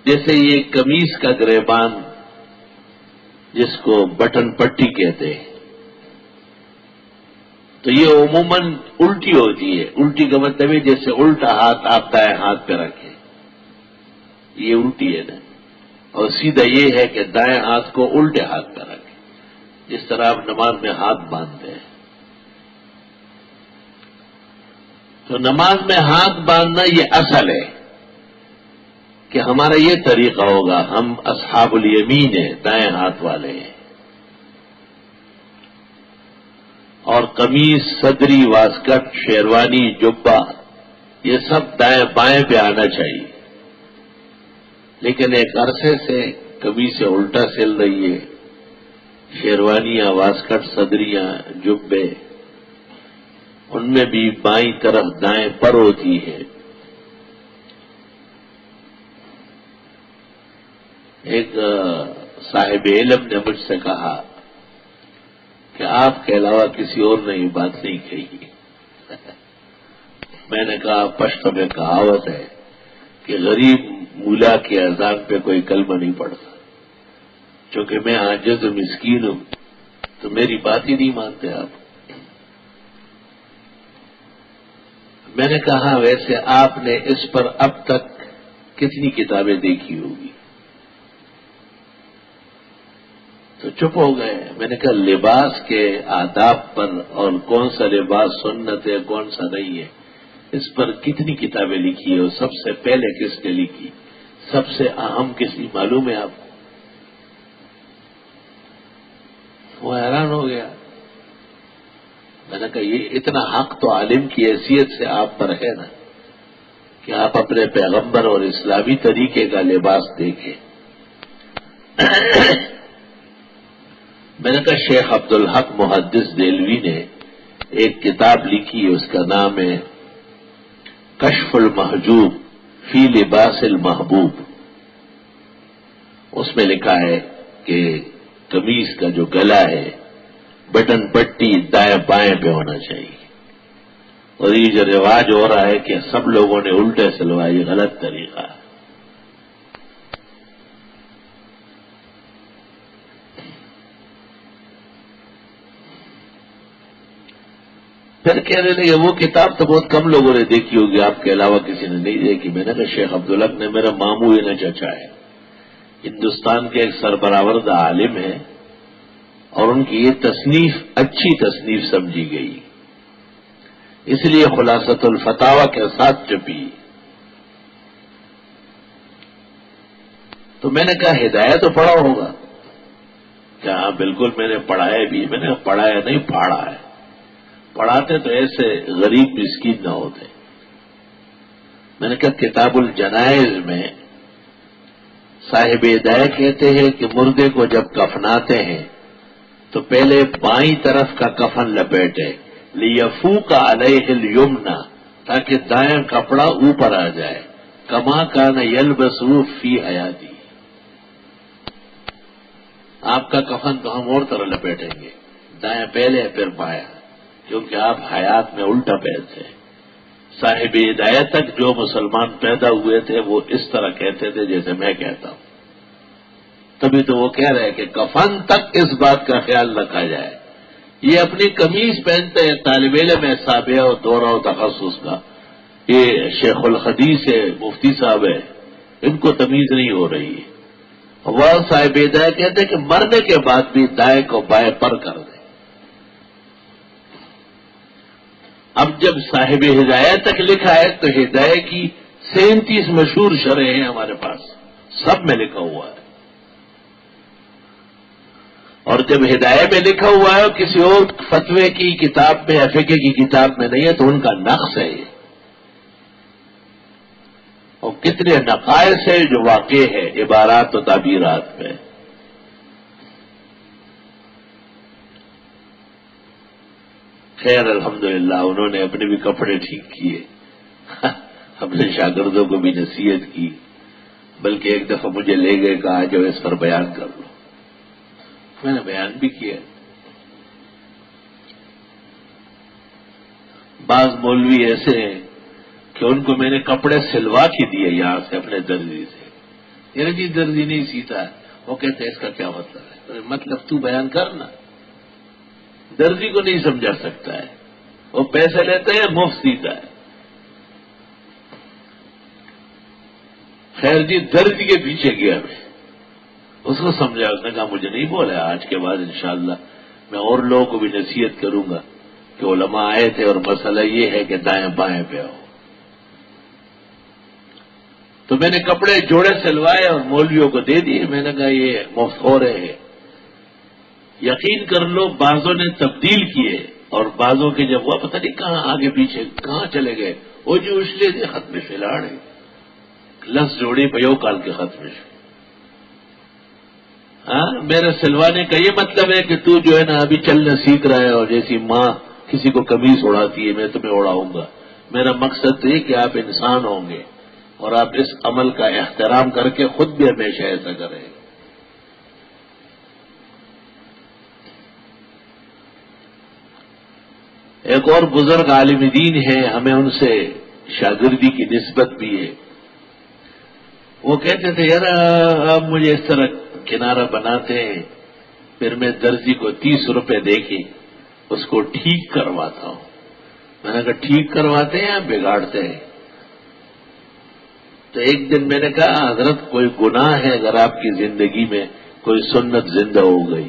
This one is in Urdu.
جیسے یہ قمیص کا گریبان جس کو بٹن پٹی کہتے ہیں، تو یہ عموماً الٹی ہوتی ہے. الٹی کا مطلب ہے جیسے الٹا ہاتھ آپ دائیں ہاتھ پہ رکھیں، یہ الٹی ہے نا. اور سیدھا یہ ہے کہ دائیں ہاتھ کو الٹے ہاتھ پہ رکھیں، جس طرح آپ نماز میں ہاتھ باندھتے ہیں. تو نماز میں ہاتھ باندھنا یہ اصل ہے کہ ہمارا یہ طریقہ ہوگا. ہم اصحاب الیمین ہیں، دائیں ہاتھ والے ہیں. اور قمیص، صدری، واسکٹ، شیروانی، جبہ، یہ سب دائیں بائیں پہ آنا چاہیے. لیکن ایک عرصے سے قمیص الٹا سل رہی ہے. شیروانیاں، واسکٹ، صدریاں، جبے، ان میں بھی بائیں طرف دائیں پر ہوتی ہے. ایک صاحب علم نے مجھ سے کہا کہ آپ کے علاوہ کسی اور نے یہ بات نہیں کہی. میں نے کہا پشت میں کہاوت ہے کہ غریب مولا کی اذان پہ کوئی کلمہ نہیں پڑتا. چونکہ میں عاجز و مسکین ہوں تو میری بات ہی نہیں مانتے آپ. میں نے کہا ویسے آپ نے اس پر اب تک کتنی کتابیں دیکھی ہوگی؟ تو چپ ہو گئے. میں نے کہا لباس کے آداب پر اور کون سا لباس سنت ہے کون سا نہیں ہے، اس پر کتنی کتابیں لکھی ہے اور سب سے پہلے کس نے لکھی، سب سے اہم کسی معلوم ہے آپ کو؟ وہ حیران ہو گیا. میں نے کہا یہ اتنا حق تو عالم کی حیثیت سے آپ پر ہے نا کہ آپ اپنے پیغمبر اور اسلامی طریقے کا لباس دیکھیں. میں نے کہا شیخ عبدالحق محدث دہلوی نے ایک کتاب لکھی ہے، اس کا نام ہے کشف المحجوب فی لباس المحبوب. اس میں لکھا ہے کہ قمیص کا جو گلا ہے بٹن پٹی دائیں بائیں پہ ہونا چاہیے. اور یہ جو رواج ہو رہا ہے کہ سب لوگوں نے الٹے سلوایا، یہ غلط طریقہ ہے. پھر کہنے لگے وہ کتاب تو بہت کم لوگوں نے دیکھی ہوگی، آپ کے علاوہ کسی نے نہیں دیکھی. میں نے کہا شیخ عبدالحق نے میرا ماموں ہی نہ چچا ہے، ہندوستان کے ایک سربراہ عالم ہے، اور ان کی یہ تصنیف اچھی تصنیف سمجھی گئی، اس لیے خلاصۃ الفتاوی کے ساتھ چھپی. تو میں نے کہا ہدایت تو پڑھا ہوگا؟ کہ ہاں بالکل میں نے پڑھایا بھی. میں نے پڑھایا نہیں پڑھا ہے. پڑھاتے تو ایسے غریب مسکین نہ ہوتے. میں نے کہا کتاب الجنائز میں صاحب ہدایت کہتے ہیں کہ مردے کو جب کفناتے ہیں تو پہلے بائیں طرف کا کفن لپیٹے لیفوق علیہ الیمنا، تاکہ دائیں کپڑا اوپر آ جائے. کما کان یلبس فی حیاتی. آپ کا کفن تو ہم اور طرح لپیٹیں گے، دائیں پہلے پھر بائیں، کیونکہ آپ حیات میں الٹا پہنتے ہیں. صاحب ہدایت تک جو مسلمان پیدا ہوئے تھے وہ اس طرح کہتے تھے جیسے میں کہتا ہوں. تبھی تو وہ کہہ رہے ہیں کہ کفن تک اس بات کا خیال رکھا جائے. یہ اپنی قمیض پہنتے ہیں، طالب علم ہے سابعہ و دورہ و تخصص کا، یہ شیخ الحدیث ہے، مفتی صاحب ہے، ان کو تمیز نہیں ہو رہی ہے. وہ صاحب ہدایت کہتے ہیں کہ مرنے کے بعد بھی دائیں کو بائیں پر کر دیں. اب جب صاحب ہدایت تک لکھا ہے تو ہدایت کی 37 مشہور شرح ہیں ہمارے پاس، سب میں لکھا ہوا ہے. اور جب ہدایت میں لکھا ہوا ہے اور کسی اور فتوے کی کتاب میں یا فقہ کی کتاب میں نہیں ہے تو ان کا نقص ہے یہ. اور کتنے نقائص ہے جو واقع ہے عبارات و تعبیرات میں. خیر الحمدللہ انہوں نے اپنے بھی کپڑے ٹھیک کیے، اپنے شاگردوں کو بھی نصیحت کی، بلکہ ایک دفعہ مجھے لے گئے، کہا جو اس پر بیان کر لو. میں نے بیان بھی کیا. بعض مولوی ایسے ہیں کہ ان کو میں نے کپڑے سلوا کے دیے یہاں سے اپنے درزی سے، یعنی جی درزی نہیں سیتا ہے. وہ کہتے ہیں اس کا کیا مطلب ہے؟ مطلب تو بیان کرنا. درزی کو نہیں سمجھا سکتا ہے، وہ پیسے لیتا ہے مفت سیتا ہے. خیر جی درزی کے پیچھے گیا میں، اس کو سمجھا. اس نے کہا مجھے نہیں بولا، آج کے بعد انشاءاللہ میں اور لوگوں کو بھی نصیحت کروں گا کہ علماء آئے تھے اور مسئلہ یہ ہے کہ دائیں بائیں پہ آؤ. تو میں نے کپڑے جوڑے سلوائے اور مولویوں کو دے دیے. میں نے کہا یہ مفت ہو رہے ہیں. یقین کر لو بعضوں نے تبدیل کیے اور بعضوں کے جب وہ پتہ نہیں کہاں آگے پیچھے کہاں چلے گئے. وہ جو اس لیے تھے ختم فلاڑے لفظ جوڑی پیو کال کے ختم. ہاں میرے سلوانے کا یہ مطلب ہے کہ تو جو ہے نا ابھی چلنا سیکھ رہا ہے اور جیسی ماں کسی کو قمیص اڑاتی ہے میں تمہیں اڑاؤں گا. میرا مقصد یہ کہ آپ انسان ہوں گے اور آپ اس عمل کا احترام کر کے خود بھی ہمیشہ ایسا کریں. ایک اور بزرگ عالم دین ہے، ہمیں ان سے شاگردی کی نسبت بھی ہے. وہ کہتے تھے یار آپ مجھے اس طرح کنارہ بناتے ہیں، پھر میں درزی کو 30 روپے دے کے اس کو ٹھیک کرواتا ہوں. میں نے کہا ٹھیک کرواتے ہیں یا بگاڑتے ہیں؟ تو ایک دن میں نے کہا حضرت کوئی گناہ ہے اگر آپ کی زندگی میں کوئی سنت زندہ ہو گئی